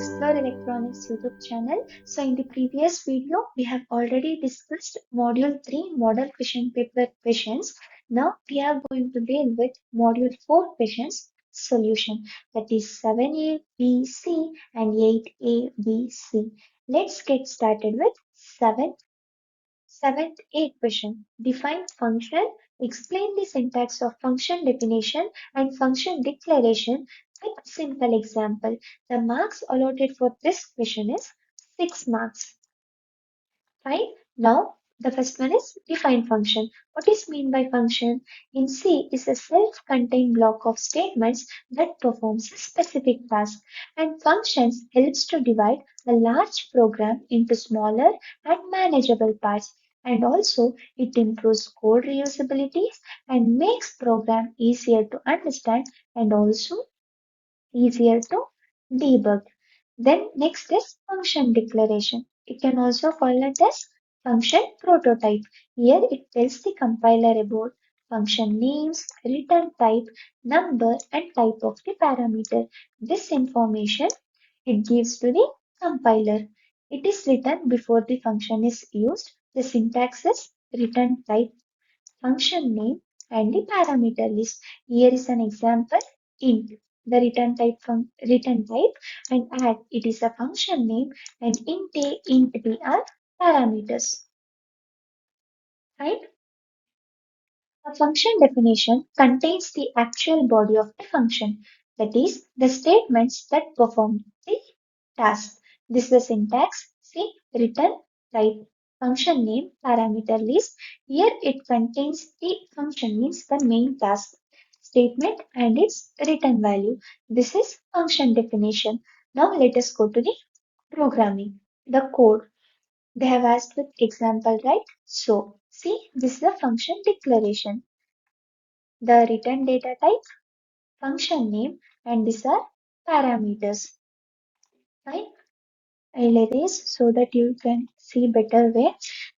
Explore Electronics YouTube channel. So in the previous video, we have already discussed Module 3 Model Question Paper questions. Now we are going to deal with Module 4 questions solution, that is 7A, B, C and 8A, B, C. Let's get started with 7th A question. Define function. Explain the syntax of function definition and function declaration with simple example. The marks allotted for this question is 6 marks. Right? Now, the first one is define function. What is mean by function? In C is a self-contained block of statements that performs a specific task. And functions helps to divide a large program into smaller and manageable parts. And also, it improves code reusability and makes program easier to understand and also easier to debug. Then next is function declaration. You can also call it as function prototype. Here it tells the compiler about function names, return type, number and type of the parameter. This information it gives to the compiler. It is written before the function is used. The syntax is return type, function name and the parameter list. Here is an example int. The return type and add it is a function name and int a, int b are parameters. Right? A function definition contains the actual body of the function, that is, the statements that perform the task. This is the syntax. See, return type, function name, parameter list. Here it contains the function means the main task statement and its return value. This is function definition. Now let us go to the programming, the code. They have asked with example, right? So, see, this is the function declaration. The return data type, function name, and these are parameters. Right? I'll erase so that you can see better way.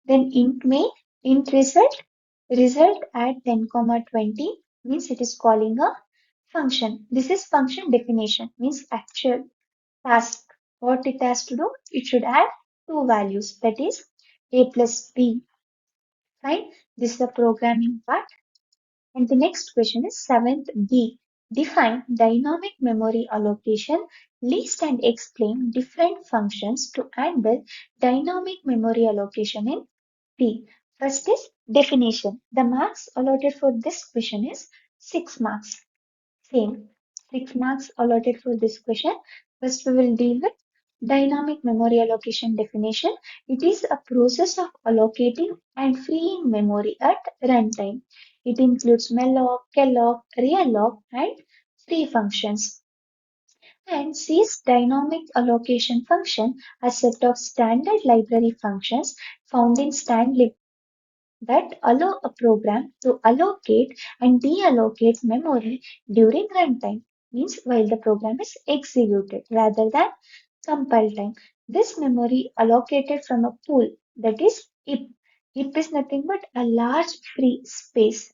Then int main, int result at 10, 20 means it is calling a function. This is function definition means actual task. What it has to do? It should add two values, that is a plus b. Right? This is the programming part. And the next question is 7th B. Define dynamic memory allocation, list and explain different functions to handle dynamic memory allocation in P. First is definition. The marks allotted for this question is 6 marks. Same. 6 marks allotted for this question. First we will deal with dynamic memory allocation definition. It is a process of allocating and freeing memory at runtime. It includes malloc, calloc, realloc, and free functions. And C's dynamic allocation function, a set of standard library functions found in standlib that allow a program to allocate and deallocate memory during runtime, means while the program is executed rather than compile time. This memory allocated from a pool, that is IP. IP is nothing but a large free space.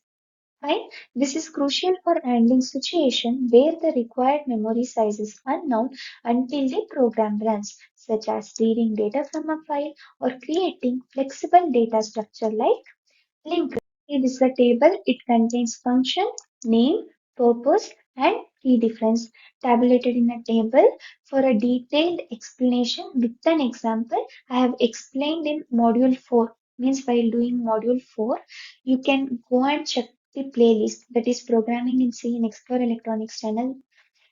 Right? This is crucial for handling situation where the required memory size is unknown until the program runs, such as reading data from a file or creating flexible data structure like linked. This is a table. It contains function, name, purpose, and key difference tabulated in a table. For a detailed explanation with an example, I have explained in module 4. Means while doing module 4, you can go and check the playlist, that is programming in C in Explore Electronics channel.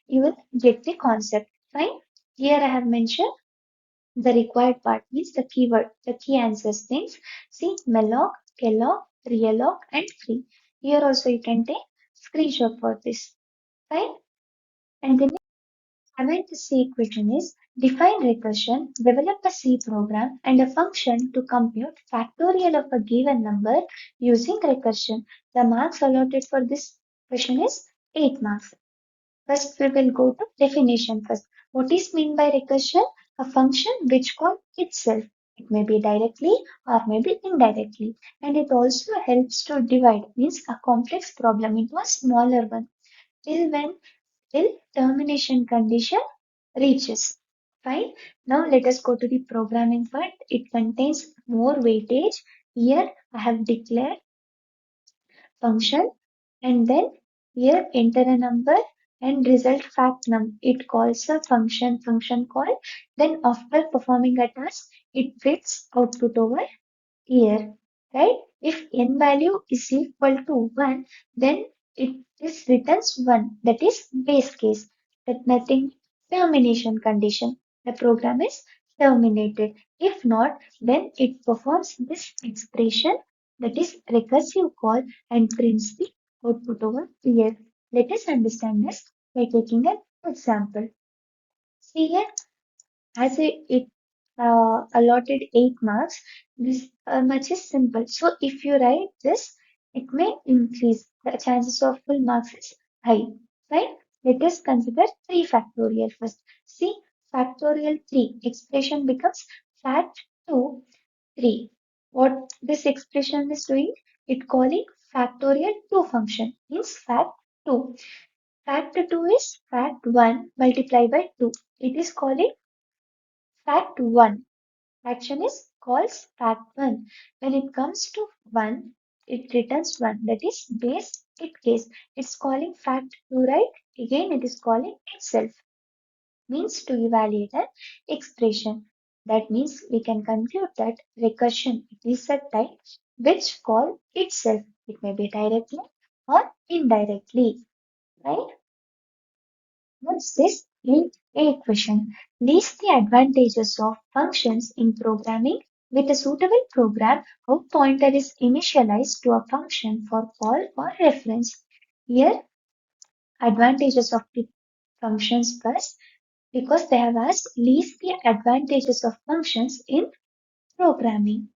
You will get the concept. Fine. Here I have mentioned the required part means the keyword, the key answers things. See malloc, calloc, realloc, and free. Here also you can take screenshot for this. Right? And the next 7th C question is define recursion, develop a C program and a function to compute factorial of a given number using recursion. The marks allotted for this question is 8 marks. First, we will go to definition first. What is meant by recursion? A function which calls itself. It may be directly or maybe indirectly. And it also helps to divide, means a complex problem into a smaller one till termination condition reaches. Fine. Now let us go to the programming part. It contains more weightage. Here I have declared function and then here enter a number and result fact num. It calls a function call. Then after performing a task, it prints output over here, right? If n value is equal to 1, then it is returns 1. That is base case. That nothing termination condition. The program is terminated. If not, then it performs this expression that is recursive call and prints the output over here. Let us understand this by taking an example. See here, as it allotted 8 marks, this much is simple. So if you write this, it may increase. The chances of full marks is high, right? Let us consider 3 factorial first. See, factorial 3 expression becomes fact 2 3. What this expression is doing, it calling factorial 2 function means fact 2. Fact 2 is fact 1 multiplied by 2. It is calling fact 1. Action is calls fact 1. When it comes to 1, it returns 1. That is base it case. It's calling fact 2, right? Again, it is calling itself. Means to evaluate an expression. That means we can conclude that recursion is a type which call itself. It may be directly or indirectly, right? What's this? A question. List the advantages of functions in programming. With a suitable program, how pointer is initialized to a function for call or reference. Here, advantages of the functions first, because they have asked list the advantages of functions in programming.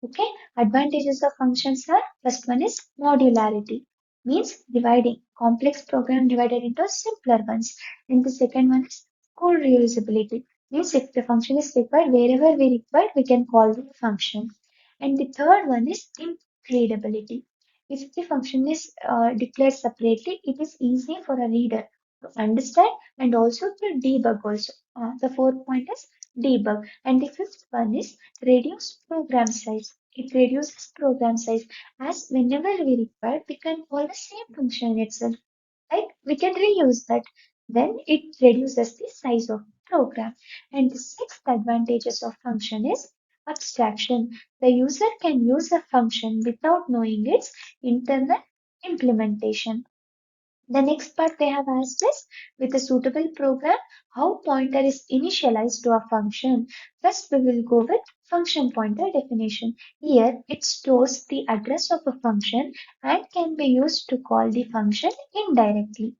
Okay, advantages of functions are first one is modularity, means dividing complex program divided into simpler ones. And the second one is code reusability, means if the function is required wherever we require, we can call the function. And the third one is incrementability. If the function is declared separately, it is easy for a reader to understand and also to debug also. The fourth point is debug. And the fifth one is reduce program size. It reduces program size as whenever we require, we can call the same function itself. Right? We can reuse that. Then it reduces the size of program. And the sixth advantages of function is abstraction. The user can use a function without knowing its internal implementation. The next part they have asked is, with a suitable program, how pointer is initialized to a function. First, we will go with function pointer definition. Here, it stores the address of a function and can be used to call the function indirectly.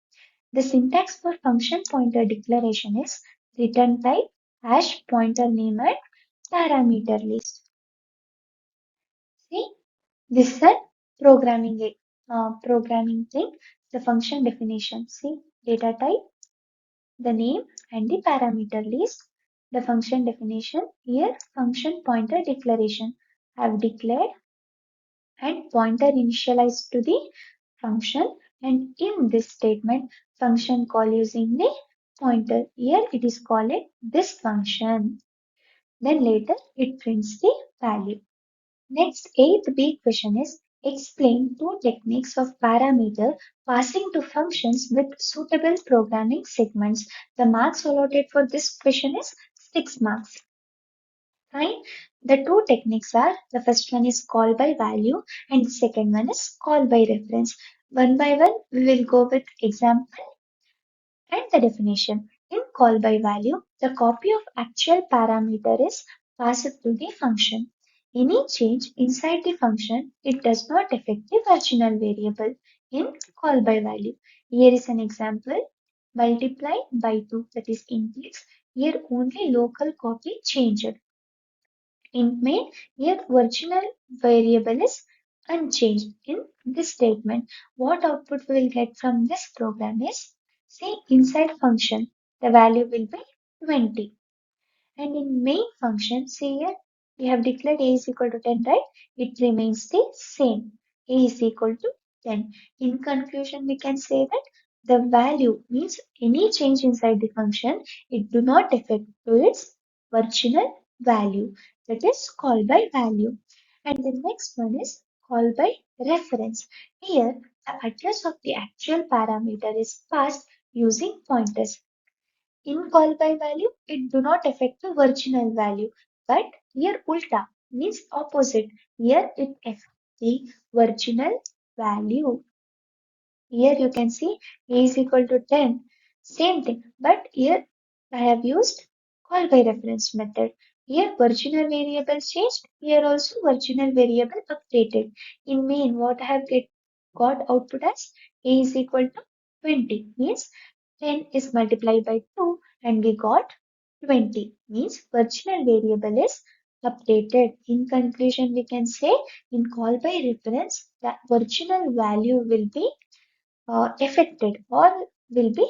The syntax for function pointer declaration is return type, hash pointer name and parameter list. See, this is a programming thing. The function definition. See, data type, the name and the parameter list. The function definition. Here, function pointer declaration. Have declared and pointer initialized to the function, and in this statement function call using the pointer. Here it is called this function. Then later it prints the value. Next, eighth big question is, explain two techniques of parameter passing to functions with suitable programming segments. The marks allotted for this question is 6 marks. Fine. The two techniques are, the first one is call by value and the second one is call by reference. One by one, we will go with example and the definition. In call by value, the copy of actual parameter is passed to the function. Any change inside the function, it does not affect the original variable in call by value. Here is an example. Multiply by 2, that is index. Here only local copy changed. Int main, here original variable is unchanged. In this statement, what output we will get from this program is, say inside function, the value will be 20. And in main function, say here, we have declared a is equal to 10, right? It remains the same. A is equal to 10. In conclusion, we can say that The value means any change inside the function, it do not affect to its original value. That is call by value. And the next one is call by reference. Here, the address of the actual parameter is passed using pointers. In call by value, it do not affect the original value. But here ulta means opposite. Here it affects the original value. Here you can see a is equal to 10. Same thing. But here I have used call by reference method. Here original variable changed. Here also original variable updated. In main what I have got output as a is equal to 20 means 10 is multiplied by 2 and we got 20 means original variable is updated. In conclusion we can say in call by reference the original value will be affected or will be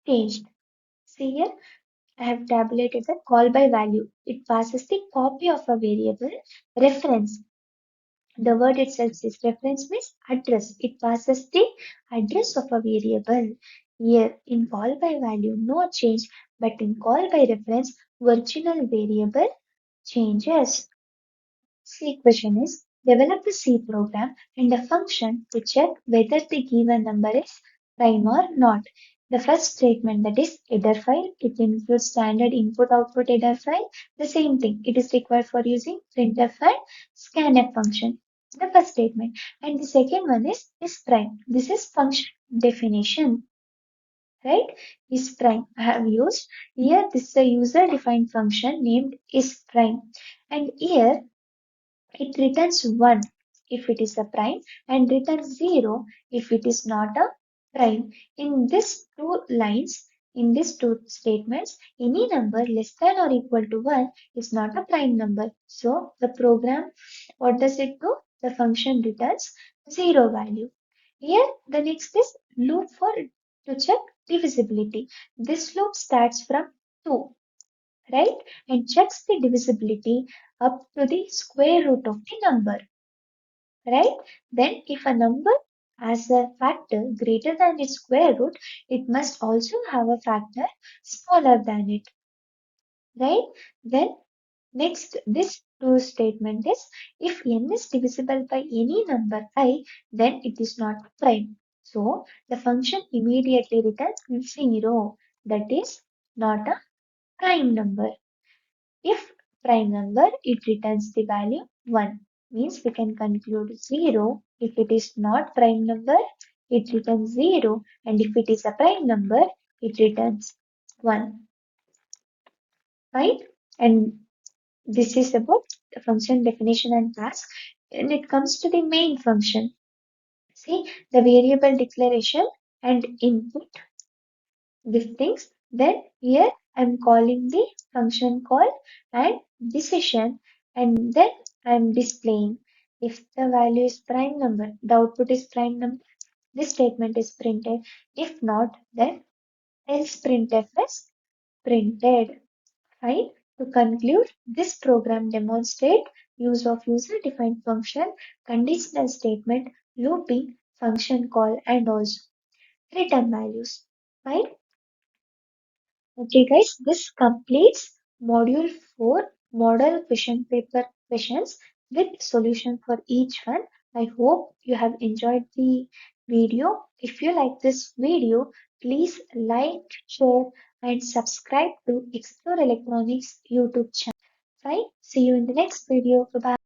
changed. See here, I have tabulated the call by value. It passes the copy of a variable reference. The word itself says reference means address. It passes the address of a variable. Here in call by value, no change, but in call by reference, original variable changes. C question is develop a C program and a function to check whether the given number is prime or not. The first statement that is header file, it includes standard input output header file. The same thing, it is required for using printf and scanf function. The first statement. And the second one is prime. This is function definition, right? Is prime. I have used here this is a user defined function named is prime. And here it returns 1 if it is a prime and returns 0 if it is not a prime. In these two lines, in these two statements, any number less than or equal to 1 is not a prime number. So the program, what does it do? The function returns 0 value. Here the next is loop for to check divisibility. This loop starts from 2, right? And checks the divisibility up to the square root of the number, right? Then if a number has a factor greater than its square root, it must also have a factor smaller than it, right? Then next, this true statement is if n is divisible by any number I, then it is not prime. So the function immediately returns 0. That is not a prime number. If prime number, it returns the value 1. Means we can conclude 0. If it is not prime number, it returns 0. And if it is a prime number, it returns 1. Right? And this is about the function definition and task. And it comes to the main function. See, the variable declaration and input these things. Then here I'm calling the function call and decision and then I'm displaying if the value is prime number, the output is prime number, this statement is printed. If not, then else printf is printed. Right? To conclude, this program demonstrates use of user-defined function, conditional statement, looping, function call, and also return values. Right? Okay, guys, this completes module 4 model question paper questions with solution for each one. I hope you have enjoyed the video. If you like this video, please like, share, and subscribe to Explore Electronics YouTube channel. Right? See you in the next video. Bye bye.